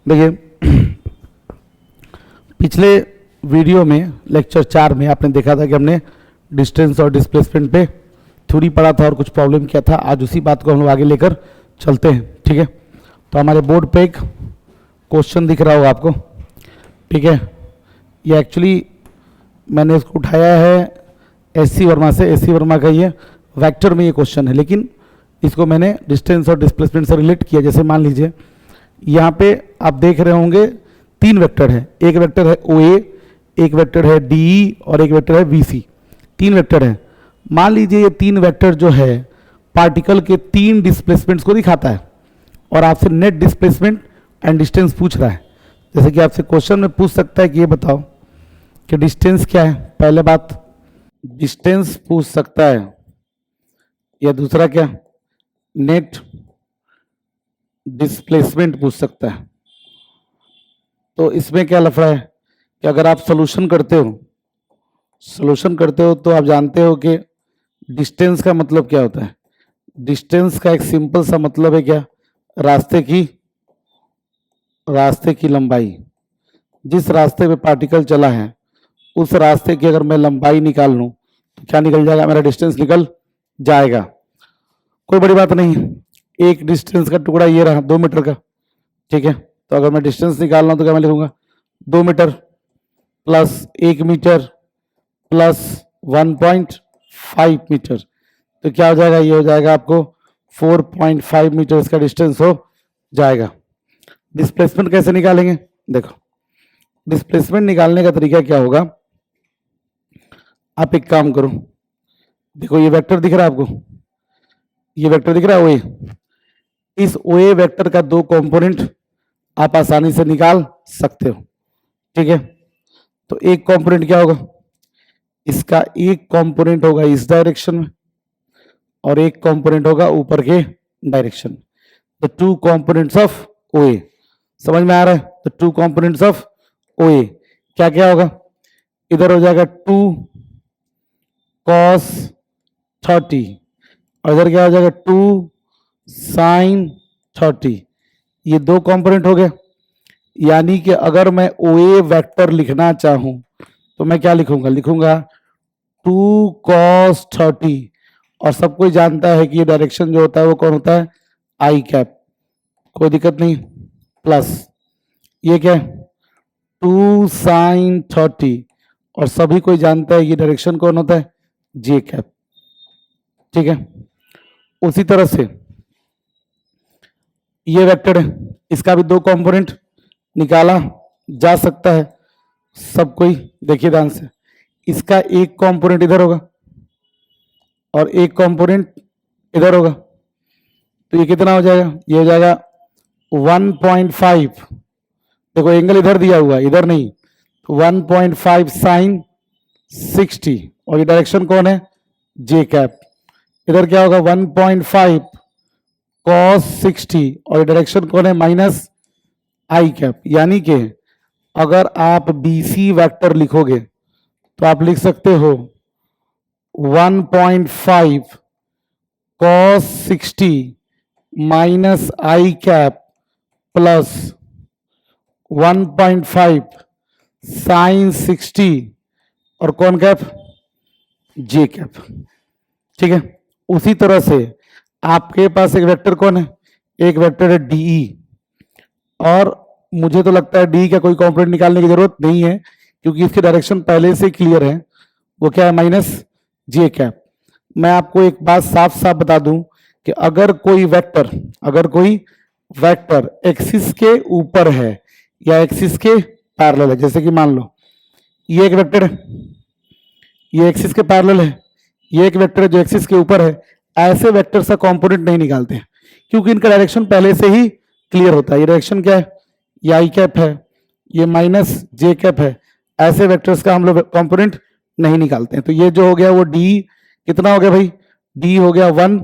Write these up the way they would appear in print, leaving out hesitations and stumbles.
देखिए पिछले वीडियो में लेक्चर 4 में आपने देखा था कि हमने डिस्टेंस और डिस्प्लेसमेंट पे थ्योरी पढ़ा था और कुछ प्रॉब्लम किया था। आज उसी बात को हम लोग आगे लेकर चलते हैं, ठीक है। तो हमारे बोर्ड पे एक क्वेश्चन दिख रहा होगा आपको, ठीक है। ये एक्चुअली मैंने इसको उठाया है एससी वर्मा से। एससी वर्मा का ये वेक्टर में ये क्वेश्चन है, लेकिन इसको मैंने डिस्टेंस और डिस्प्लेसमेंट से रिलेट किया। जैसे मान लीजिए यहाँ पे आप देख रहे होंगे 3 वेक्टर है। एक वेक्टर है OA, एक वेक्टर है DE और एक वेक्टर है VC। 3 वेक्टर है। मान लीजिए ये 3 वेक्टर जो है पार्टिकल के 3 डिस्प्लेसमेंट्स को दिखाता है और आपसे नेट डिस्प्लेसमेंट एंड डिस्टेंस पूछ रहा है। जैसे कि आपसे क्वेश्चन में पूछ सकता है कि ये बताओ कि डिस्टेंस क्या है। पहले बात डिस्टेंस पूछ सकता है, या दूसरा क्या नेट डिस्प्लेसमेंट पूछ सकता है। तो इसमें क्या लफड़ा है कि अगर आप सॉल्यूशन करते हो तो आप जानते हो कि डिस्टेंस का मतलब क्या होता है। डिस्टेंस का एक सिंपल सा मतलब है क्या, रास्ते की लंबाई। जिस रास्ते पे पार्टिकल चला है उस रास्ते की अगर मैं लंबाई निकाल लूं तो क्या निकल जाएगा, मेरा डिस्टेंस निकल जाएगा। कोई बड़ी बात नहीं है। एक डिस्टेंस का टुकड़ा ये रहा 2 मीटर का, ठीक है। तो अगर मैं डिस्टेंस निकाल रहा हूं तो क्या मैं लिखूंगा 2 metre plus 1 metre plus 1.5 metre. तो क्या हो जाएगा, ये हो जाएगा आपको 4.5 मीटर इसका डिस्टेंस हो जाएगा। डिस्प्लेसमेंट कैसे निकालेंगे, देखो डिस्प्लेसमेंट निकालने का तरीका क्या होगा। आप एक काम करो, देखो ये वेक्टर दिख रहा है आपको, ये वेक्टर दिख रहा है OA। इस OA वेक्टर का 2 कंपोनेंट आप आसानी से निकाल सकते हो, ठीक है। तो एक कंपोनेंट क्या होगा, इसका एक कंपोनेंट होगा इस डायरेक्शन में और एक कंपोनेंट होगा ऊपर के डायरेक्शन में। द 2 कंपोनेंट्स ऑफ OA, समझ में आ रहा है। द 2 कंपोनेंट्स ऑफ OA क्या क्या होगा, इधर हो जाएगा 2 cos 30 और इधर क्या हो जाएगा 2 sin 30। ये 2 कंपोनेंट हो गए। यानी कि अगर मैं OA वेक्टर लिखना चाहूं तो मैं क्या लिखूंगा 2 cos 30 और सब कोई जानता है कि ये डायरेक्शन जो होता है वो कौन होता है, आई कैप, कोई दिक्कत नहीं। प्लस ये क्या है 2 sin 30 और सभी कोई जानता है ये डायरेक्शन कौन होता है, जे कैप, ठीक है। उसी तरह से ये वेक्टर है, इसका भी 2 कंपोनेंट निकाला जा सकता है। सब कोई देखिए ध्यान से, इसका एक कंपोनेंट इधर होगा और एक कंपोनेंट इधर होगा। तो ये कितना हो जाएगा, ये हो जाएगा 1.5। देखो एंगल इधर दिया हुआ है, इधर नहीं। 1.5 sin 60 और ये डायरेक्शन कौन है, जे कैप। इधर क्या होगा 1.5 cos 60 और डायरेक्शन कौन है, माइनस आई कैप। यानी कि अगर आप BC वेक्टर लिखोगे तो आप लिख सकते हो 1.5 cos 60 माइनस आई कैप प्लस 1.5 sin 60 और कौन कैप, जे कैप, ठीक है। उसी तरह से आपके पास एक वेक्टर कौन है, एक वेक्टर है DE और मुझे तो लगता है DE का कोई कंपोनेंट निकालने की जरूरत नहीं है क्योंकि इसकी डायरेक्शन पहले से क्लियर है, वो क्या है माइनस जे कैप। मैं आपको एक बात साफ साफ बता दूं कि अगर कोई वेक्टर एक्सिस के ऊपर है या एक्सिस के पैरेलल है, जैसे कि मान लो ये एक वेक्टर है, ये एक्सिस के पैरेलल है, ये एक वेक्टर है जो एक्सिस के ऊपर है, ऐसे वेक्टर्स का कंपोनेंट नहीं निकालते हैं क्योंकि इनका डायरेक्शन पहले से ही क्लियर होता है। ये डायरेक्शन क्या है, ये आई कैप है, ये माइनस जे कैप है। ऐसे वेक्टर्स का हम लोग कंपोनेंट नहीं निकालते हैं। तो ये जो हो गया वो DE कितना हो गया भाई, DE हो गया 1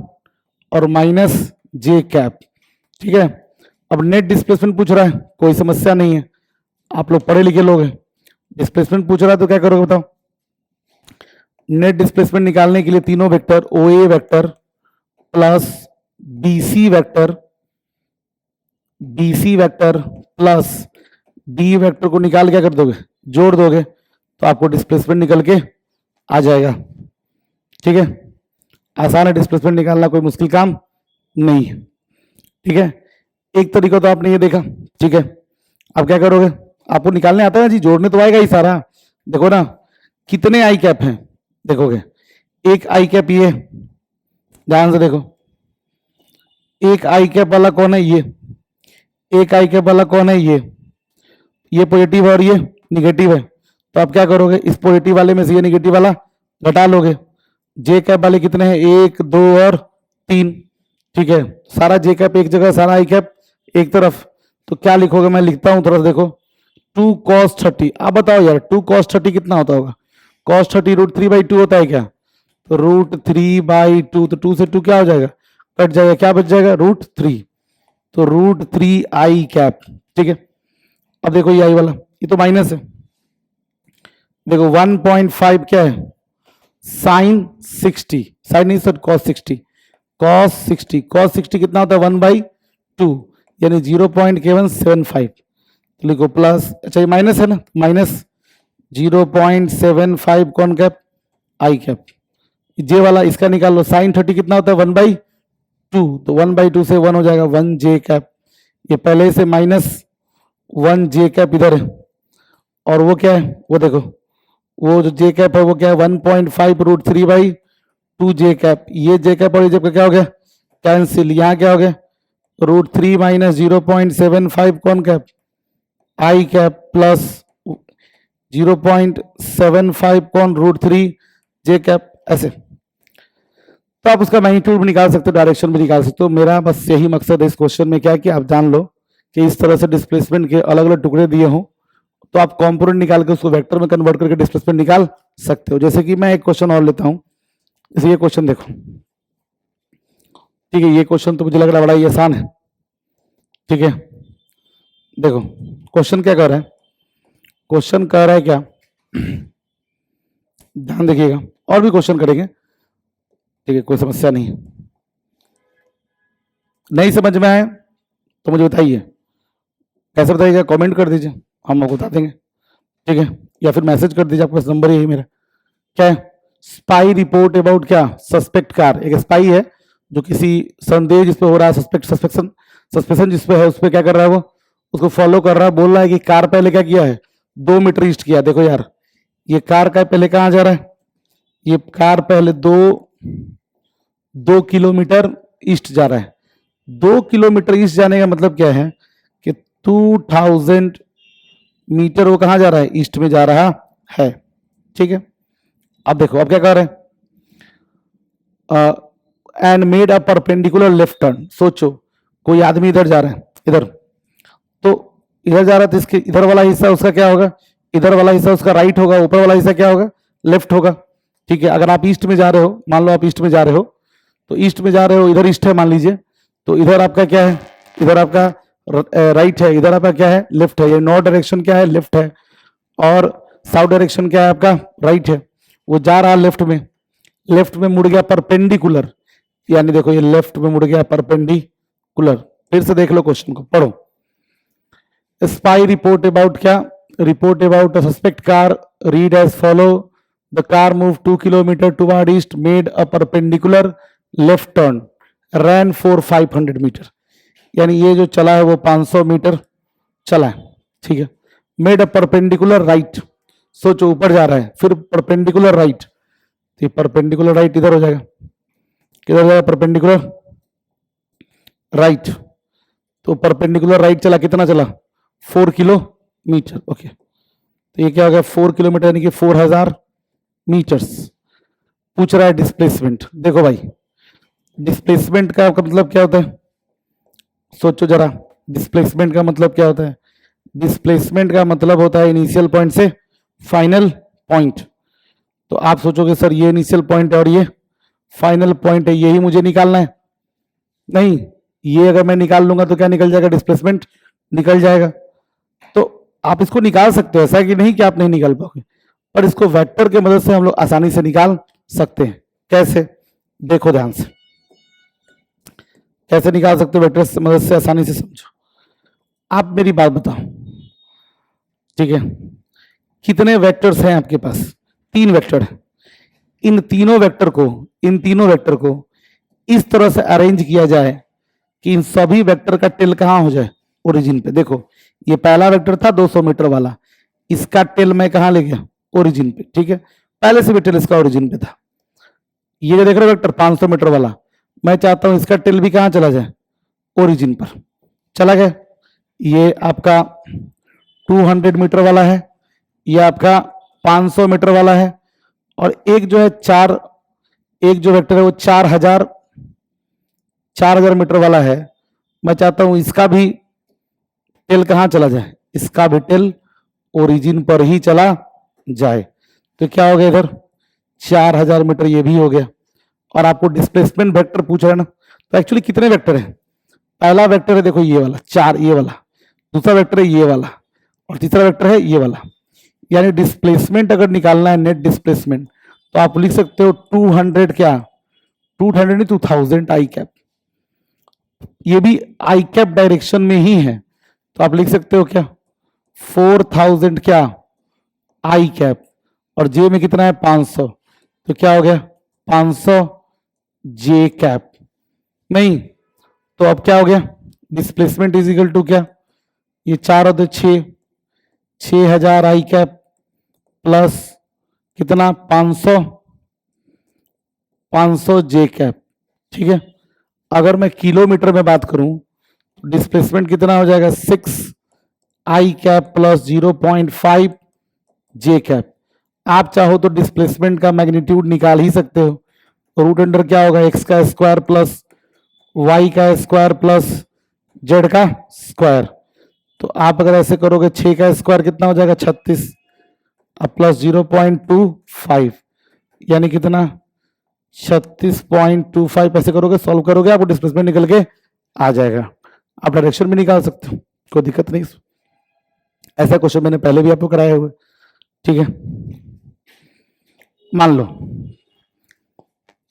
और माइनस जे कैप, ठीक है। अब नेट डिस्प्लेसमेंट पूछ रहा है, कोई समस्या नहीं है, आप लोग पढ़े लिखे लोग हैं। डिस्प्लेसमेंट पूछ रहा है तो क्या करोगे बताओ। नेट डिस्प्लेसमेंट निकालने के लिए तीनों vector OA vector plus BC vector plus D vector को निकाल क्या कर दोगे, जोड़ दोगे, तो आपको डिस्प्लेसमेंट निकल के आ जाएगा। ठीक है, आसान है डिस्प्लेसमेंट निकालना, कोई मुश्किल काम नहीं है। ठीक है, एक तरीका तो आपने ये देखा। ठीक है, अब क्या करोगे, आपको निकालने आता है जी, जोड़ने तो आएगा ही सारा। देखो ना कितने आई कैप हैं, देखोगे एक आई कैप ये, ध्यान से देखो, एक आई कैप वाला कौन है, ये एक आई कैप वाला कौन है, ये पॉजिटिव और ये निगेटिव है। तो आप क्या करोगे, इस पॉजिटिव वाले में से ये निगेटिव वाला घटा लोगे। जे कैप वाले कितने हैं, 1 2 और 3। ठीक है, सारा जे कैप एक जगह, सारा आई कैप एक तरफ। तो क्या लिखोगे, मैं लिखता हूं थोड़ा सा देखो, 2 cos 30। आप बताओ यार 2 cos 30 कितना होता होगा, cos 30 √3/2 होता है क्या, तो √3/2, तो 2 से 2 क्या हो जाएगा, कट जाएगा, क्या बच जाएगा, √3, तो √3 आई कैप। ठीक है, अब देखो ये आई वाला, ये तो माइनस है, देखो 1.5 क्या है, साइन 60, साइन नहीं सर cos 60, cos 60, cos 60 कितना होता है 1/2, यानी 0.75। तो लिखो प्लस, अच्छा ये माइनस है ना, माइनस 0.75 कौन कैप, आई कैप। जे वाला इसका निकाल लो, साइन 30 कितना होता है 1/2, तो 1/2 से 1 हो जाएगा 1 जे कैप। ये पहले से -1 जे कैप इधर है, और वो क्या है, वो देखो, वो जो जे कैप है वो क्या है 1.5 √3/2 जे कैप। ये जे कैप और ये जे कैप क्या हो गया, कैंसिल। यहाँ क्या हो गया, √3 - 0.75 कौन कैप, आई कैप, प्लस 0.75 कौन, √3 जे कैप। ऐसे तो आप उसका मैग्नीट्यूड भी निकाल सकते हो, डायरेक्शन भी निकाल सकते हो। मेरा बस यही मकसद है इस क्वेश्चन में, क्या है कि आप जान लो कि इस तरह से डिस्प्लेसमेंट के अलग अलग टुकड़े दिए हों तो आप कंपोनेंट निकाल के उसको वेक्टर में कन्वर्ट करके डिस्प्लेसमेंट निकाल सकते हो। जैसे कि मैं एक क्वेश्चन और लेता हूं, जैसे ये क्वेश्चन देखो। ठीक है, ये क्वेश्चन तो मुझे लग रहा है बड़ा ही आसान है। ठीक है, देखो क्वेश्चन क्या कर रहा है, क्वेश्चन कह रहा है क्या, ध्यान देखिएगा, और भी क्वेश्चन करेंगे। ठीक है, कोई समस्या नहीं है, नहीं समझ में आए तो मुझे बताइए, कैसे बताइएगा, कमेंट कर दीजिए, हम आपको बता देंगे। ठीक है, या फिर मैसेज कर दीजिए, आपके पास नंबर यही मेरा। क्या है, स्पाई रिपोर्ट अबाउट क्या, सस्पेक्ट कार। एक स्पाई है जो किसी संदेह जिस पे हो रहा है, सस्पेक्शन जिस पे है, उस पे क्या कर रहा है, वो उसको फॉलो कर रहा है, बोल रहा है कि कार पहले क्या किया है, 2 मीटर ईस्ट किया। देखो यार, ये कार का पहले कहाँ जा रहा है, ये कार पहले 2 किलोमीटर ईस्ट जा रहा है। 2 किलोमीटर ईस्ट जाने का मतलब क्या है कि 2000 मीटर वो कहाँ जा रहा है, ईस्ट में जा रहा है। ठीक है, अब देखो, अब क्या कर रहे हैं, and made a perpendicular left turn. सोचो कोई आदमी इधर जा रहा है, इधर, तो इधर जा रहा है, तो इसके इधर वाला हिस्सा उसका क्या होगा, इधर वाला हिस्सा उसका राइट होगा, ऊपर वाला हिस्सा क्या होगा, लेफ्ट होगा। ठीक है, अगर आप ईस्ट में जा रहे हो, मान लो आप ईस्ट में जा रहे हो, तो ईस्ट में जा रहे हो, इधर ईस्ट है मान लीजिए, तो इधर आपका क्या है, इधर आपका राइट है, इधर आपका क्या है, लेफ्ट है। ये नॉर्थ डायरेक्शन क्या है, लेफ्ट है, और साउथ डायरेक्शन क्या है आपका, राइट है। वो जा रहा लेफ्ट में मुड़ गया परपेंडिकुलर, यानी देखो ये लेफ्ट में मुड़ गया परपेंडिकुलर। फिर से देख लो क्वेश्चन को, पढ़ो। स्पाई रिपोर्ट अबाउट क्या, report about a suspect car, read as follow, the car move 2 kilometre toward east, made a perpendicular left turn, ran for 500 metre. यानी ये जो चला है वो 500 मीटर चला है। ठीक है, मेड अ परपेंडिकुलर राइट, सोचो ऊपर जा रहा है, फिर परपेंडिकुलर राइट, तो परपेंडिकुलर राइट इधर हो जाएगा, किधर जाएगा, परपेंडिकुलर राइट। तो परपेंडिकुलर राइट चला, कितना चला, 4 किलोमीटर। ओके, तो ये क्या हो गया, 4 किलोमीटर यानी कि 4000 मीटर्स। पूछ रहा है डिस्प्लेसमेंट। देखो भाई, डिस्प्लेसमेंट का मतलब क्या होता है, सोचो जरा, डिस्प्लेसमेंट का मतलब क्या होता है, डिस्प्लेसमेंट का मतलब होता है इनिशियल पॉइंट से फाइनल पॉइंट। तो आप सोचोगे सर ये इनिशियल पॉइंट है और ये फाइनल पॉइंट है, यही मुझे निकालना है। नहीं, ये अगर मैं निकाल लूंगा तो क्या निकल जाएगा, डिस्प्लेसमेंट निकल जाएगा। तो आप इसको निकाल सकते हो, ऐसा कि नहीं कि आप नहीं निकाल पाओगे, पर इसको वेक्टर के मदद से हम लोग आसानी से निकाल सकते हैं। कैसे, देखो ध्यान से, कैसे निकाल सकते हो वेक्टर की मदद से, आसानी से समझो। आप मेरी बात बताओ, ठीक है, कितने वेक्टर्स हैं आपके पास? 3 वेक्टर है। इन तीनों वेक्टर को इस तरह से अरेंज किया जाए कि इन सभी वेक्टर का टेल कहां हो जाए? ओरिजिन पे। देखो ये पहला वेक्टर था 200 मीटर वाला, इसका टेल मैं कहां ले गया? ओरिजिन पे, ठीक है, पहले से भी टेल इसका ओरिजिन पे था। ये जो देख रहे हो वेक्टर 500 मीटर वाला, मैं चाहता हूं इसका टेल भी कहां चला जाए? ओरिजिन पर चला गया। ये आपका 200 मीटर वाला है, ये आपका 500 मीटर वाला है, और एक जो है एक जो वेक्टर है वो 4000 मीटर वाला है। मैं चाहता हूं इसका भी टेल कहां चला जाए? इसका भी टेल ओरिजिन पर ही चला जाए। तो क्या हो गया इधर? 4000 मीटर ये भी हो गया। और आपको डिस्प्लेसमेंट वेक्टर पूछ रहे हैं ना, तो एक्चुअली कितने वेक्टर है? पहला वेक्टर है देखो ये वाला 4, ये वाला, दूसरा वेक्टर है ये वाला, और तीसरा वेक्टर है ये वाला। यानी डिस्प्लेसमेंट अगर निकालना है, नेट डिस्प्लेसमेंट, तो आप लिख सकते हो 200 क्या? 200 नहीं 2000 आई कैप। ये भी आई कैप डायरेक्शन में ही है, तो आप लिख सकते हो क्या? 4000 क्या? आई कैप। और जे में कितना है? 500, तो क्या हो गया? 500 जे कैप। नहीं तो अब क्या हो गया? डिस्प्लेसमेंट इज इक्वल टू क्या? ये 4 और 6, 6000 आई कैप प्लस कितना? 500 जे कैप, ठीक है। अगर मैं किलोमीटर में बात करूं तो डिस्प्लेसमेंट कितना हो जाएगा? 6 आई कैप प्लस 0.5 जे कैप। आप चाहो तो डिस्प्लेसमेंट का मैग्नीट्यूड निकाल ही सकते हो। तो रूट अंडर क्या होगा? एक्स का स्क्वायर प्लस वाई का स्क्वायर प्लस जेड का स्क्वायर। तो आप अगर ऐसे करोगे 6 का स्क्वायर कितना हो जाएगा? 36, अब प्लस 0.25 यानी कितना? 36.25। ऐसे करोगे, सॉल्व करोगे, आपको डिस्प्लेसमेंट निकल के आ जाएगा। आप डायरेक्शन भी निकाल सकते हो, कोई दिक्कत नहीं। ऐसा क्वेश्चन मैंने पहले भी आपको कराया हुआ, ठीक है। मान लो,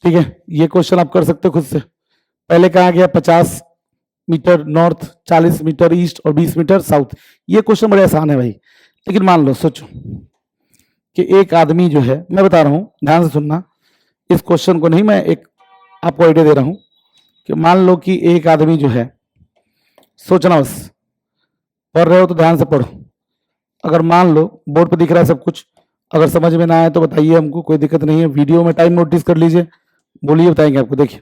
ठीक है, ये क्वेश्चन आप कर सकते हो खुद से। पहले कहा गया 50 मीटर नॉर्थ, 40 मीटर ईस्ट और 20 मीटर साउथ। ये क्वेश्चन बड़े आसान है भाई। लेकिन मान लो, सोचो कि एक आदमी जो है, मैं बता रहा हूं, ध्यान से सुनना, इस क्वेश्चन को नहीं, मैं एक आपको आइडिया दे रहा हूं कि मान लो कि एक आदमी जो है, सोचना बस, पढ़ रहे हो तो ध्यान से पढ़ो। अगर मान लो बोर्ड पर दिख रहा है सब कुछ, अगर समझ में ना आए तो बताइए हमको, कोई दिक्कत नहीं है। वीडियो में टाइम नोटिस कर लीजिए, बोलिए, बताएंगे आपको। देखिए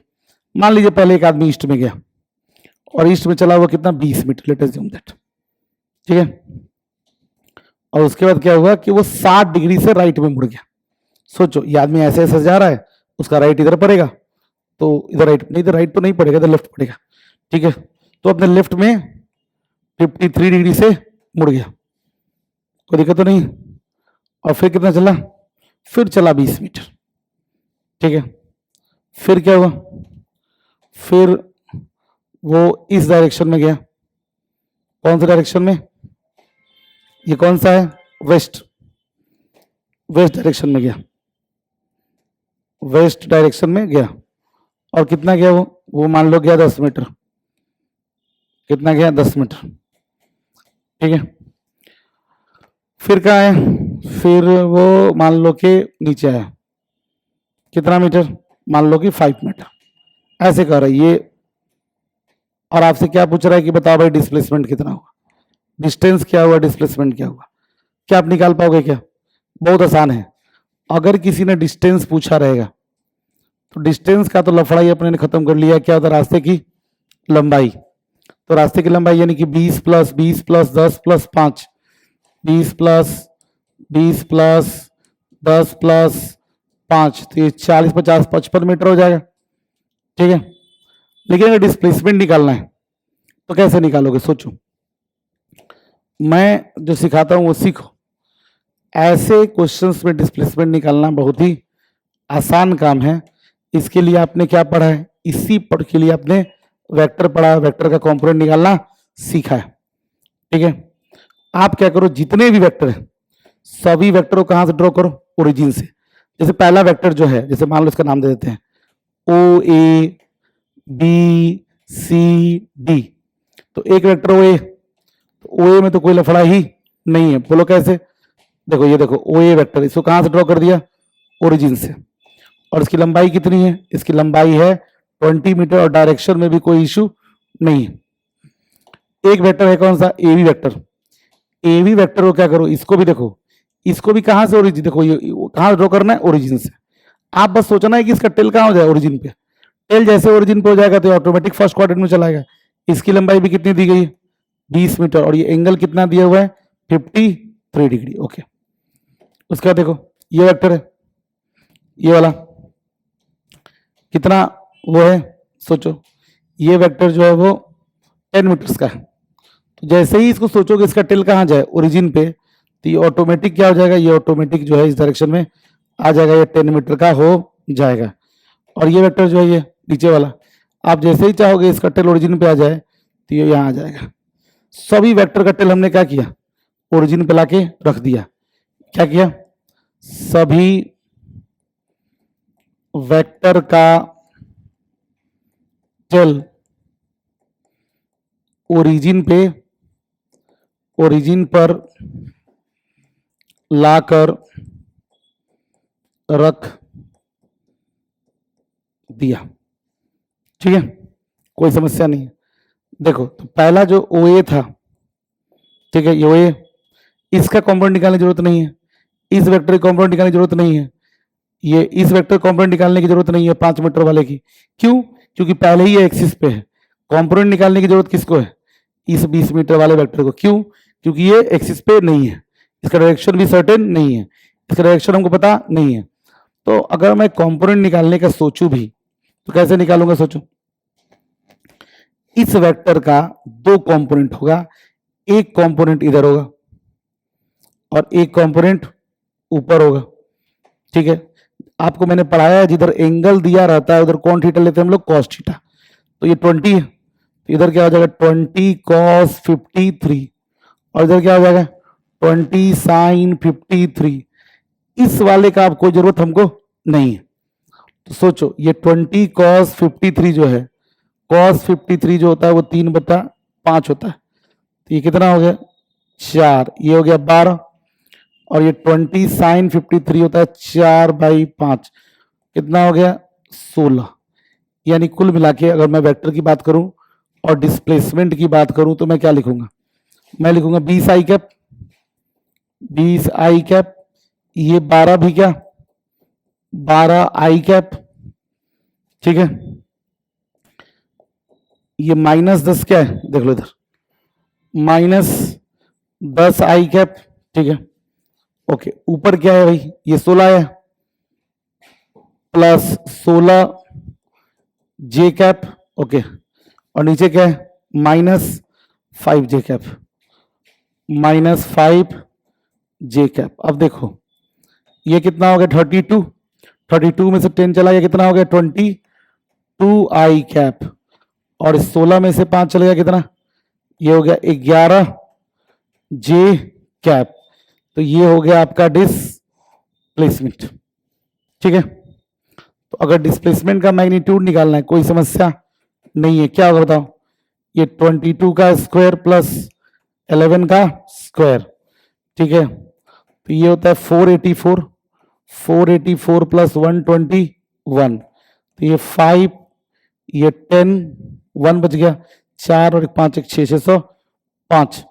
मान लीजिए पहले एक आदमी ईस्ट में गया और ईस्ट में चला हुआ कितना? 20 metre, let us assume that, ठीक है। और उसके बाद क्या हुआ कि वो 60 डिग्री से राइट में मुड़ गया। सोचो ये आदमी ऐसे ऐसे जा रहा है, उसका राइट इधर पड़ेगा, तो इधर राइट नहीं, इधर राइट तो नहीं पड़ेगा, इधर लेफ्ट पड़ेगा, ठीक है। तो अपने लेफ्ट में 53 डिग्री से मुड़ गया, कोई दिक्कत तो नहीं। और फिर कितना चला? फिर चला 20 मीटर, ठीक है। फिर क्या हुआ? फिर वो इस डायरेक्शन में गया। कौन सा डायरेक्शन में? ये कौन सा है? वेस्ट, वेस्ट डायरेक्शन में गया, वेस्ट डायरेक्शन में गया। और कितना गया वो मान लो गया 10 मीटर। कितना गया? 10 मीटर, ठीक है। फिर कहाँ आया? फिर वो मान लो कि नीचे आया, कितना मीटर? मान लो कि 5 मीटर। ऐसे कर रहा है ये, और आपसे क्या पूछ रहा है कि बताओ भाई डिस्प्लेसमेंट कितना हुआ, डिस्टेंस क्या हुआ, डिस्प्लेसमेंट क्या हुआ। क्या आप निकाल पाओगे क्या? बहुत आसान है। अगर किसी ने डिस्टेंस पूछा रहेगा तो डिस्टेंस का तो लफड़ा ही अपने ने खत्म कर लिया। क्या होता है? रास्ते की लंबाई। तो रास्ते की लंबाई यानी कि 20 plus 20 plus 10 plus 5, 20 plus 20 plus 10 plus 5, तो ये 40 50 55 मीटर हो जाएगा, ठीक है। लेकिन अगर डिस्प्लेसमेंट निकालना है तो कैसे निकालोगे? सोचो, मैं जो सिखाता हूं वो सीखो। ऐसे क्वेश्चंस में डिस्प्लेसमेंट निकालना बहुत ही आसान काम है। इसके लिए आपने क्या पढ़ा है? इसी पढ़ के लिए आपने वेक्टर पढ़ा, वेक्टर का कंपोनेंट निकालना सीखा है, ठीक है। आप क्या करो, जितने भी वेक्टर हैं सभी वेक्टरों कहां से ड्रॉ करो? ओरिजिन से। जैसे पहला वेक्टर जो है, जैसे मान लो इसका नाम दे देते हैं ओ ए बी सी डी। तो एक वेक्टर ओ ए, ओए में तो कोई लफड़ा ही नहीं है। बोलो कैसे? देखो ये देखो ओए वेक्टर, इसको कहां से ड्रॉ कर दिया? ओरिजिन से। और इसकी लंबाई कितनी है? इसकी लंबाई है 20 मीटर और डायरेक्शन में भी कोई इश्यू नहीं है। एक वेक्टर है कौन सा? एवी वेक्टर। एवी वेक्टर को क्या करो, इसको भी देखो, इसको भी कहां से ओरिजिन, देखो ये कहां ड्रॉ करना है? ओरिजिन से। आप बस सोचना है कि इसका टेल कहां हो जाए? ओरिजिन पे। टेल जैसे ओरिजिन पे हो जाएगा तो ऑटोमेटिक फर्स्ट क्वाड्रेंट में चला जाएगा। इसकी लंबाई भी कितनी दी गई है? 20 मीटर। और ये एंगल कितना दिया हुआ है? 53 डिग्री। ओके, उसके बाद देखो ये वेक्टर है, ये वाला कितना वो है? सोचो, ये वेक्टर जो है वो 10 मीटर्स का है। तो जैसे ही इसको सोचोगे इसका टेल कहां जाए? ओरिजिन पे, तो ये ऑटोमेटिक क्या हो जाएगा? ये ऑटोमेटिक जो है इस डायरेक्शन में आ जाएगा, ये 10 मीटर का हो जाएगा। और ये वेक्टर जो है ये नीचे वाला, आप जैसे ही चाहोगे इसका टेल ओरिजिन पे आ जाए तो ये यहां आ जाएगा। सभी वेक्टर का टेल हमने क्या किया? ओरिजिन पे लाके रख दिया। क्या किया? सभी वेक्टर का टेल ओरिजिन पर लाकर रख दिया। ठीक है, कोई समस्या नहीं है। देखो तो पहला जो OA था, ठीक है, ये OA, इसका कंपोनेंट निकालने की जरूरत नहीं है, इस वेक्टर का कंपोनेंट निकालने की जरूरत नहीं है, ये इस वेक्टर कंपोनेंट निकालने की जरूरत नहीं है 5 मीटर वाले की। क्यों? क्योंकि पहले ही ये एक्सिस पे है। कंपोनेंट निकालने की जरूरत किसको है? इस 20 मीटर वाले वेक्टर को। क्यों? क्योंकि ये एक्सिस पे नहीं है, इसका डायरेक्शन भी सर्टेन नहीं है, इसका डायरेक्शन हमको पता नहीं है। तो अगर मैं कंपोनेंट निकालने का सोचूं भी तो कैसे निकालूंगा? सोचो, इस वेक्टर का 2 कंपोनेंट होगा, एक कंपोनेंट इधर होगा और एक कंपोनेंट ऊपर होगा। ठीक है, आपको मैंने पढ़ाया है जिधर एंगल दिया रहता है उधर कौन थीटा लेते हैं हम लोग? Cos theta. तो ये 20 है, तो इधर क्या हो जाएगा? 20 cos 53 और इधर क्या हो जाएगा? 20 sin 53। इस वाले का आप कोई जरूरत हमको नहीं है। तो सोचो ये 20 cos 53 जो है, cos 53 जो होता है वो 3/5 होता है, तो ये कितना हो गया? 4, ये हो गया 12। और ये 20 sin 53 होता है 4/5, कितना हो गया? 16। यानी कुल मिला के अगर मैं वेक्टर की बात करूं और डिस्प्लेसमेंट की बात करूं तो मैं क्या लिखूंगा? मैं लिखूंगा 20 i कैप, 20 i कैप, ये 12 भी क्या? 12 i कैप। ठीक है, ये -10 क्या है? देख लो इधर, -10 i कैप। ठीक है, ओके, ऊपर क्या है भाई? ये 16 है, प्लस 16 j कैप। ओके, और नीचे क्या है? -5 j कैप, -5 j कैप। अब देखो ये कितना हो गया? 32, 32 में से 10 चला गया, कितना हो गया? 22 i कैप। और 16 में से 5 चला गया, कितना? ये हो गया 11 j कैप। तो ये हो गया आपका डिस्प्लेसमेंट। ठीक है, तो अगर डिस्प्लेसमेंट का मैग्नीट्यूड निकालना है कोई समस्या नहीं है। क्या होगा बताओ? ये 22 का स्क्वायर प्लस 11 का स्क्वायर। ठीक है, तो ये होता है 484, 484 प्लस 121, तो ये 5, ये 10, 1 बच गया, 4 और 5 1 6, 605।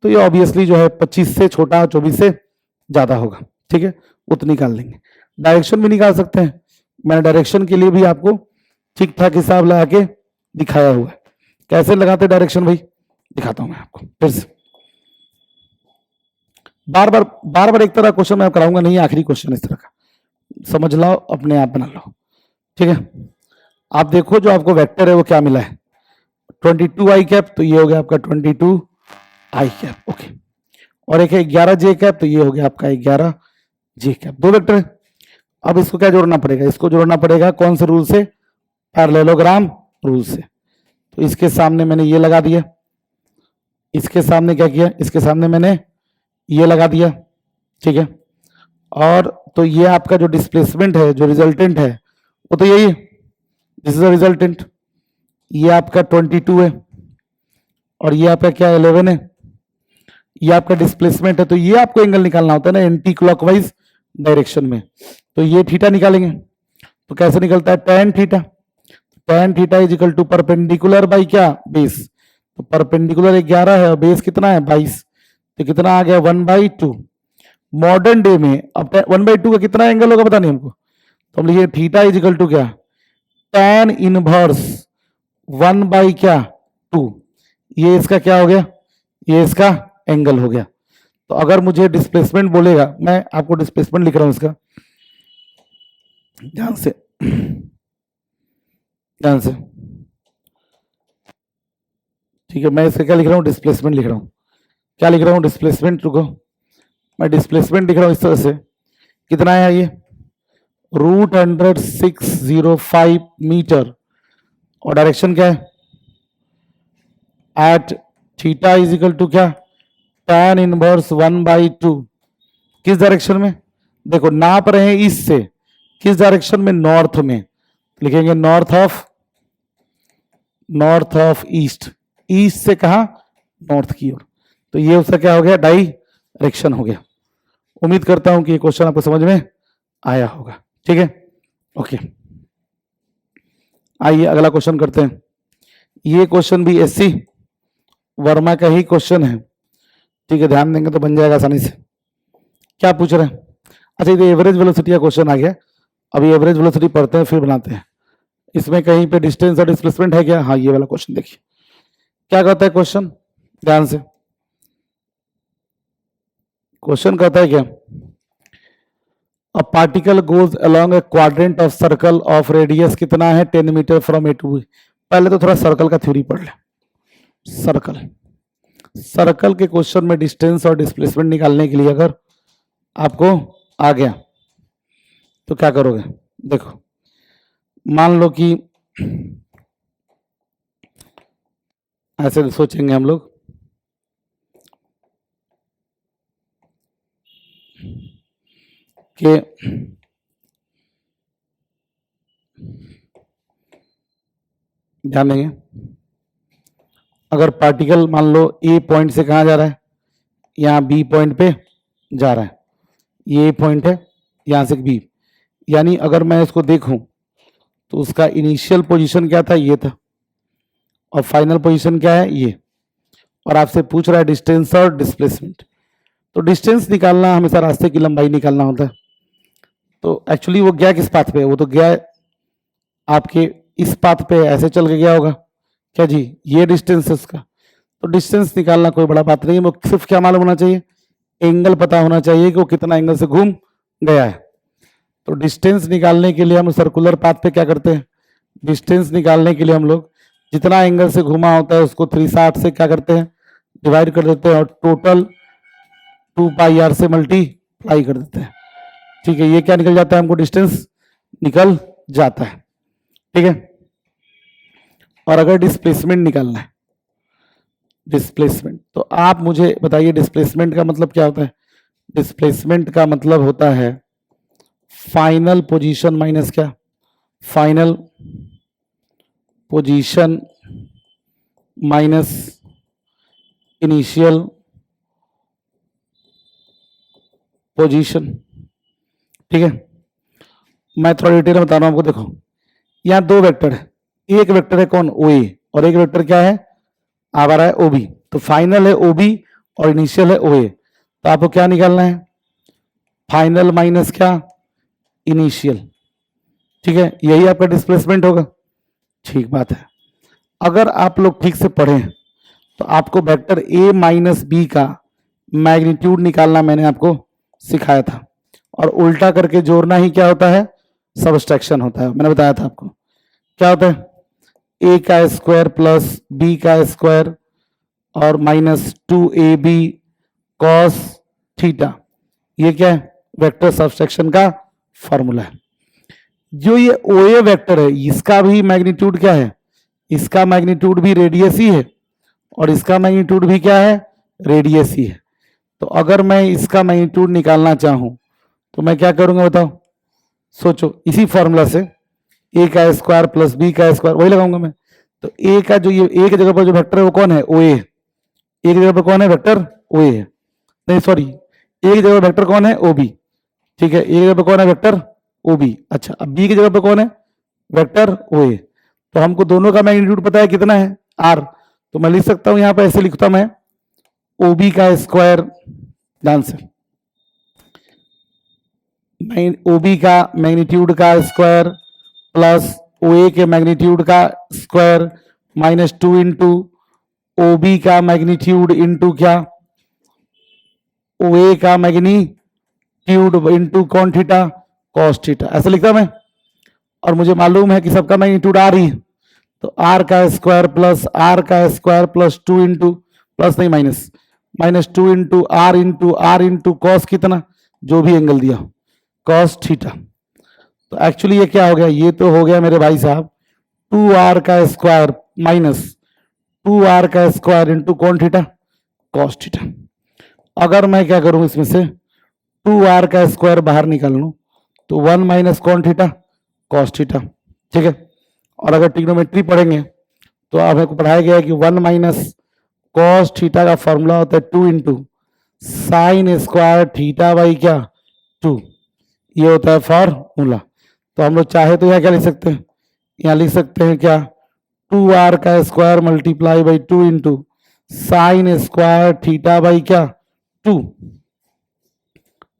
तो ये ऑब्वियसली जो है 25 से छोटा, 24 से ज्यादा होगा। ठीक है, उतना निकाल लेंगे। डायरेक्शन भी निकाल सकते हैं, मैंने डायरेक्शन के लिए भी आपको ठीक ठाक हिसाब लगा के दिखाया हुआ है। कैसे लगाते डायरेक्शन भाई? दिखाता हूं मैं आपको फिर से। बार बार एक तरह क्वेश्चन मैं कराऊंगा नहीं, आखिरी क्वेश्चन इस तरह का, समझ लो, अपने आप बना लो। ठीक है, आप देखो जो आपको वेक्टर है वो क्या मिला है? 22 i कैप, तो ये हो गया आपका 22 i कैप। ओके, और एक है 11 j कैप, तो ये हो गया आपका 11 j कैप। 2 वेक्टर है। अब इसको क्या जोड़ना पड़ेगा? इसको जोड़ना पड़ेगा कौन से रूल से? पैरेललोग्राम रूल से। तो इसके सामने मैंने ये लगा दिया, इसके सामने क्या किया? इसके सामने मैंने ये लगा दिया। ठीक है, और तो ये आपका जो डिस्प्लेसमेंट है, जो रिजल्टेंट है, वो तो यही है, दिस इज अ रिजल्टेंट। ये आपका 22 है और ये आपका क्या 11 है। ये आपका डिस्प्लेसमेंट है, तो ये आपको एंगल निकालना होता है ना एंटी क्लॉकवाइज डायरेक्शन में। तो ये थीटा निकालेंगे, तो कैसे निकलता है tan theta, tan theta is equal to perpendicular by क्या बेस, तो परपेंडिकुलर 11 है और बेस कितना है 22, तो कितना आ गया 1/2। मॉडर्न डे में अब 1/2 का कितना एंगल होगा पता नहीं हमको, तो हम लिखिए थीटा इज इक्वल टू क्या tan इनवर्स 1/2, ये इसका क्या हो गया, ये इसका एंगल हो गया। तो अगर मुझे डिस्प्लेसमेंट बोलेगा, मैं आपको डिस्प्लेसमेंट लिख रहा हूं इसका, ध्यान से ध्यान से, ठीक है। मैं इसका क्या लिख रहा हूं, डिस्प्लेसमेंट लिख रहा हूं। क्या लिख रहा हूं, डिस्प्लेसमेंट, रुको, मैं डिस्प्लेसमेंट लिख रहा हूं इस तरह से, कितना है ये √605 मीटर, और डायरेक्शन क्या है at theta is equal to क्या tan इनवर्स 1/2, किस डायरेक्शन में, देखो नाप रहे हैं ईस्ट से, किस डायरेक्शन में, नॉर्थ में, लिखेंगे नॉर्थ ऑफ ईस्ट, ईस्ट से कहा नॉर्थ की ओर, तो ये उसका क्या हो गया डायरेक्शन हो गया। उम्मीद करता हूं कि ये क्वेश्चन आपको समझ में आया होगा, ठीक है, ओके। आइए अगला क्वेश्चन करते हैं। ये क्वेश्चन भी एससी वर्मा का ही क्वेश्चन है, ठीक है, ध्यान देंगे तो बन जाएगा आसानी से। क्या पूछ रहे हैं, अच्छा ये एवरेज वेलोसिटी का क्वेश्चन आ गया, अभी एवरेज वेलोसिटी पढ़ते हैं फिर बनाते हैं। इसमें कहीं पे डिस्टेंस और डिस्प्लेसमेंट है क्या, हाँ ये वाला क्वेश्चन देखिए क्या कहता है क्वेश्चन, ध्यान से। क्वेश्चन कहता है क्या, a particle goes along a quadrant of circle of radius कितना है 10 metre from A to B. पहले तो थोड़ा सर्कल का थ्योरी पढ़ ले। सर्कल के क्वेश्चन में डिस्टेंस और डिस्प्लेसमेंट निकालने के लिए अगर आपको आ गया तो क्या करोगे, देखो मान लो कि ऐसे सोचेंगे हम लोग कि ध्यान देंगे, अगर पार्टिकल मान लो ए पॉइंट से कहां जा रहा है, यहां बी पॉइंट पे जा रहा है, ये पॉइंट है यहां से बी, यानी अगर मैं इसको देखूं तो उसका इनिशियल पोजीशन क्या था, ये था, और फाइनल पोजीशन क्या है, ये, और आपसे पूछ रहा है डिस्टेंस और डिस्प्लेसमेंट। तो डिस्टेंस निकालना हमेशा रास्ते की लंबाई निकालना होता है, तो एक्चुअली वो गया किस पाथ पे, वो तो गया आपके इस पाथ पे, ऐसे चल के गया होगा क्या जी, ये डिस्टेंस है उसका। तो डिस्टेंस निकालना कोई बड़ा बात नहीं है, वो सिर्फ क्या मालूम होना चाहिए, एंगल पता होना चाहिए कि वो कितना एंगल से घूम गया है। तो डिस्टेंस निकालने के लिए हम सर्कुलर पाथ पे क्या करते हैं, डिस्टेंस निकालने के लिए हम लोग जितना एंगल से घुमा होता है उसको 360 से क्या करते हैं डिवाइड कर देते हैं, और टोटल 2πr से मल्टीप्लाई कर देते हैं, ठीक है। ये क्या निकल जाता है, हमको डिस्टेंस निकल जाता है, ठीक है। और अगर डिस्प्लेसमेंट निकालना है, डिस्प्लेसमेंट, तो आप मुझे बताइए डिस्प्लेसमेंट का मतलब क्या होता है। डिस्प्लेसमेंट का मतलब होता है फाइनल पोजीशन माइनस क्या, final position minus initial position, ठीक है। मैं थोड़ा डिटेल में बता रहा हूं आपको, देखो यहां दो वेक्टर है, एक वेक्टर है कौन ओ ए, और एक वेक्टर क्या है आ रहा है ओ बी। तो फाइनल है ओ बी और इनिशियल है ओ ए, तो आपको क्या निकालना है, फाइनल माइनस क्या इनिशियल, ठीक है, यही आपका डिस्प्लेसमेंट होगा, ठीक बात है। अगर आप लोग ठीक से पढ़ें तो आपको वेक्टर ए माइनस बी का मैग्नीट्यूड निकालना मैंने आपको सिखाया था, और उल्टा करके जोड़ना ही क्या होता है, सबट्रैक्शन होता है। मैंने बताया था आपको क्या होता है, ए का स्क्वायर प्लस बी का स्क्वायर और माइनस 2ab कॉस थीटा, ये क्या है वेक्टर सबट्रैक्शन का फॉर्मूला है। जो ये ओए वेक्टर है इसका भी मैग्नीट्यूड क्या है, इसका मैग्नीट्यूड भी रेडियस ही है, और इसका मैग्नीट्यूड भी क्या है रेडियस ही है। तो अगर मैं इसका मैग्नीट्यूड निकालना चाहूं तो मैं क्या करूंगा बताओ, सोचो, इसी फॉर्मूला से ए का स्क्वायर प्लस बी का स्क्वायर वही लगाऊंगा मैं। तो ए का जो ये ए की जगह पर जो वेक्टर है वो कौन है, ओ ए, ए की जगह पर कौन है वेक्टर ओ ए है, नहीं सॉरी, ए की जगह वेक्टर कौन है, ओबी, ठीक है, ए की जगह पे कौन है वेक्टर ओबी। अच्छा अब बी की जगह पे कौन है वेक्टर ओ ए। तो हमको दोनों का मैग्नीट्यूड पता है कितना है आर, तो मैं लिख सकता हूं यहां पे, ऐसे लिखता मैं ओबी का स्क्वायर, ध्यान से, ओबी का मैग्नीट्यूड का स्क्वायर प्लस ओ ए के मैग्नीट्यूड का स्क्वायर माइनस 2 इंटू ओबी का मैग्नीट्यूड इंटू क्या, ओ ए का magnitude into cos theta cos theta, ऐसे लिखता मैं। और मुझे मालूम है कि सबका मैग्नीट्यूड आर ही है, तो आर का स्क्वायर प्लस 2 इंटू, प्लस नहीं minus 2 into R into cos कितना, जो भी एंगल दिया कॉस थीटा। तो एक्चुअली ये क्या हो गया, ये तो हो गया मेरे भाई साहब 2r का स्क्वायर माइनस 2r का square into cos theta cos theta. अगर मैं क्या करूं इसमें से 2r का स्क्वायर बाहर निकाल लूं तो 1 minus cos theta cos theta, ठीक है। और अगर ट्रिग्नोमेट्री पढ़ेंगे तो आप को पढ़ाया गया है कि 1 माइनस कॉस थीटा का फॉर्मूला होता है 2 into sine square theta by क्या 2, ये होता है फॉर्मूला। तो हम लोग चाहे तो यहाँ क्या लिख सकते हैं, यहाँ लिख सकते हैं क्या 2r का square multiply by 2 into sine square theta by क्या 2,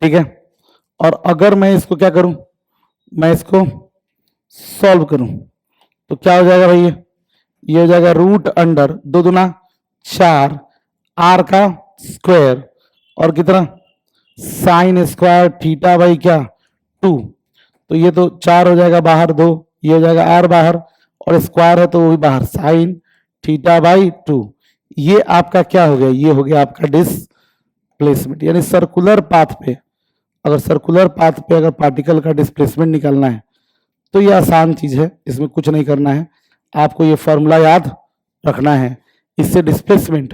ठीक है। और अगर मैं इसको क्या करूं, मैं इसको सॉल्व करूं तो क्या हो जाएगा भाई, ये हो जाएगा रूट अंडर 2 दूना 4 आर का स्क्वायर और कितना साइन स्क्वायर थीटा बाई क्या 2, तो ये तो 4 हो जाएगा बाहर 2, ये हो जाएगा आर बाहर और स्क्वायर है तो वो भी बाहर साइन थीटा बाई 2। ये आपका क्या हो गया, ये हो गया आपका डिस्प्लेसमेंट। यानी सर्कुलर पाथ पे, अगर सर्कुलर पाथ पे अगर पार्टिकल का डिस्प्लेसमेंट निकालना है तो ये आसान चीज है, इसमें कुछ नहीं करना है, आपको ये फॉर्मूला याद रखना है, इससे डिस्प्लेसमेंट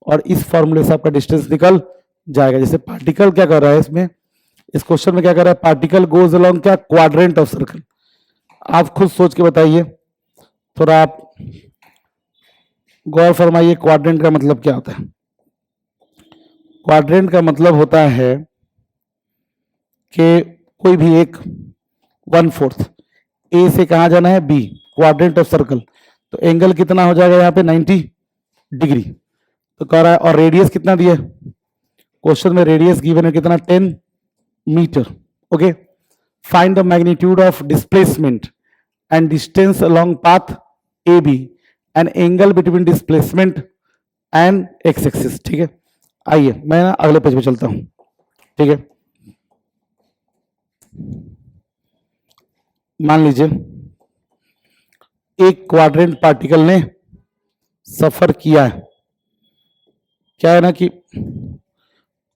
और इस फॉर्मूले से आपका डिस्टेंस निकल जाएगा। जैसे पार्टिकल क्या कर रहा है इसमें, इस क्वेश्चन में क्या कर रहा है, पार्टिकल गोज अलोंग क्या क्वाड्रेंट ऑफ सर्कल। आप खुद सोच के बताइए, थोड़ा आप गौर फरमाइए क्वाड्रेंट का मतलब क्या होता है। क्वाड्रेंट का मतलब होता है कि कोई भी एक 1/4 ए से कहां जाना है बी, क्वाड्रेंट ऑफ सर्कल, तो एंगल कितना हो जाएगा यहाँ पे 90 डिग्री। तो कह रहा है और रेडियस कितना दिया है, क्वेश्चन में रेडियस गिवन है कितना 10 metre, okay. Find the magnitude of displacement and distance along path A B and angle between displacement and X axis, ठीक है। आइए मैं ना अगले पेज पे चलता हूं, ठीक है। मान लीजिए एक क्वाड्रेंट पार्टिकल ने सफर किया है, क्या है ना कि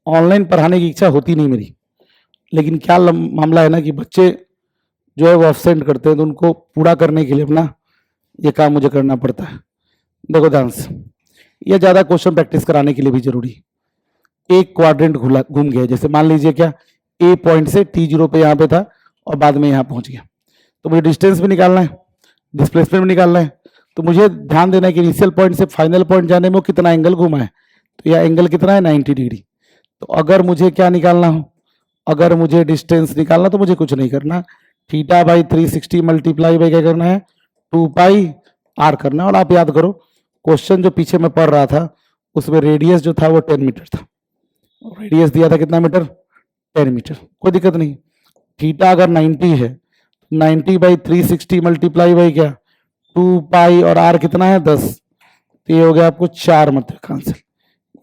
ऑनलाइन पढ़ाने की इच्छा होती नहीं मेरी, लेकिन क्या मामला है ना कि बच्चे जो है वो अब्सेंट करते हैं, तो उनको पूरा करने के लिए अपना ये काम मुझे करना पड़ता है। देखो ध्यान से, ये ज्यादा क्वेश्चन प्रैक्टिस कराने के लिए भी जरूरी। एक क्वाड्रेंट घूम गया, जैसे मान लीजिए क्या ए पॉइंट से T0 पे यहाँ पे था और बाद में यहाँ पहुंच गया, तो मुझे डिस्टेंस भी निकालना है, डिस्प्लेसमेंट भी निकालना है। तो मुझे ध्यान देना है कि इनिशियल पॉइंट से फाइनल पॉइंट जाने में कितना एंगल घुमा है, तो यह एंगल कितना है 90 डिग्री। तो अगर मुझे क्या निकालना हो, अगर मुझे डिस्टेंस निकालना तो मुझे कुछ नहीं करना, थीटा बाई 360 मल्टीप्लाई बाई क्या करना है 2 पाई आर करना है। और आप याद करो क्वेश्चन जो पीछे मैं पढ़ रहा था उसमें रेडियस जो था वो 10 मीटर था, रेडियस दिया था कितना मीटर 10 मीटर, कोई दिक्कत नहीं। थीटा अगर 90 है 90 बाई 360 मल्टीप्लाई बाई क्या 2 पाई और आर कितना है 10, तो ये हो गया आपको 4 मरतबे कैंसिल,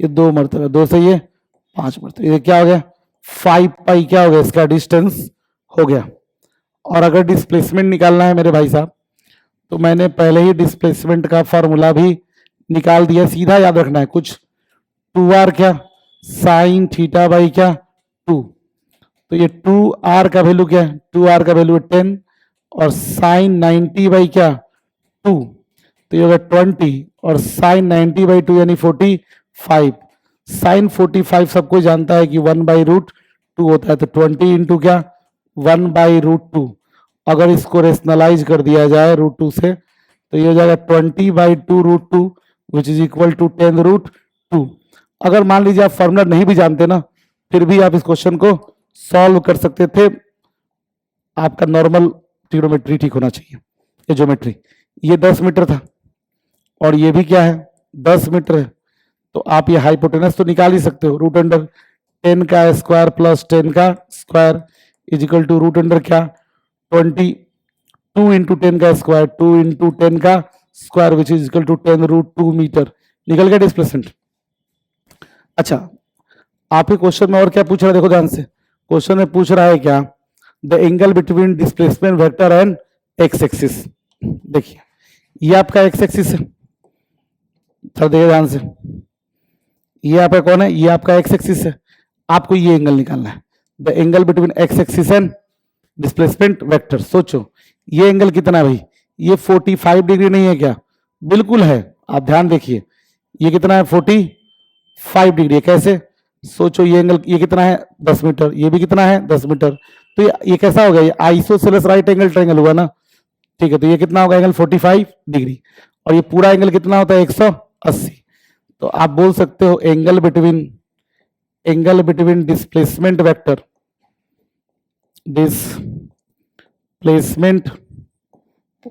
ये 2 मरतबे, 2 से ये 5 मरतबे, ये क्या हो गया 5 पाई क्या हो गया इसका डिस्टेंस हो गया। और अगर डिस्प्लेसमेंट निकालना है मेरे भाई साहब तो मैंने पहले ही डिस्प्लेसमेंट का फॉर्मूला भी निकाल दिया, सीधा याद रखना है कुछ 2r क्या साइन थीटा बाई क्या 2, तो ये 2r का वैल्यू क्या है 2r का वैल्यू है 10 और साइन 90 बाई क्या 2, तो ये होगा 20 और साइन 90 बाई 2 यानी 45, साइन 45 सबको जानता है कि 1/√2 होता है, तो 20 इंटू क्या 1/√2। अगर इसको रेशनलाइज कर दिया जाए √2 से तो ये हो जाएगा 20/2√2 विच इज इक्वल टू 10√2। अगर मान लीजिए आप फॉर्मूला नहीं भी जानते ना, फिर भी आप इस क्वेश्चन को सॉल्व कर सकते थे। आपका नॉर्मल ट्रिग्नोमेट्री ठीक होना चाहिए। ये ज्योमेट्री, ये 10 मीटर था और ये भी क्या है 10 मीटर है, तो आप ये हाइपोटेनस तो निकाल ही सकते हो। रूट अंडर 10 का स्क्वायर प्लस 10 का square is equal to root under क्या 22 इंटू 10 का स्क्वायर 2 इंटू 10 का square which is equal to 10 root 2 metre. निकल गया डिस्प्लेसमेंट। अच्छा, आपके क्वेश्चन में और क्या पूछ रहा है, देखो ध्यान से। क्वेश्चन में पूछ रहा है क्या, the angle between displacement vector and X axis. देखिए ये आपका एक्स एक्सिस है, थोड़ा देखिए ध्यान से, ये आपका कौन है, ये आपका एक्स एक्सिस है। आपको ये एंगल निकालना है, the angle between x axis and displacement vector. सोचो ये एंगल कितना है भाई, ये 45 डिग्री नहीं है क्या, बिल्कुल है। आप ध्यान देखिए ये कितना है 45 डिग्री। कैसे, सोचो ये एंगल ये कितना है 10 मीटर, ये भी कितना है 10 मीटर, तो ये कैसा होगा, ये आइसोसेलेस राइट एंगल ट्रायंगल हुआ ना। ठीक है, तो ये कितना होगा एंगल 45 डिग्री, और ये पूरा एंगल कितना होता है 180। तो आप बोल सकते हो angle between displacement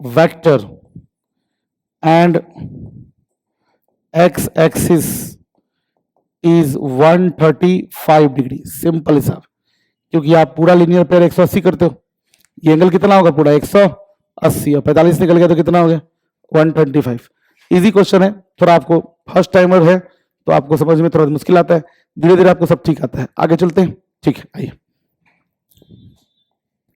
vector and X axis is 135 degree. Simple हिसाब, क्योंकि आप पूरा लीनियर पेयर 180 करते हो, ये एंगल कितना होगा पूरा 180 और 45 निकल गया तो कितना हो गया 125। इजी क्वेश्चन है, थोड़ा आपको फर्स्ट टाइमर है तो आपको समझ में थोड़ा मुश्किल आता है, धीरे धीरे आपको सब ठीक आता है। आगे चलते हैं, ठीक है आइए।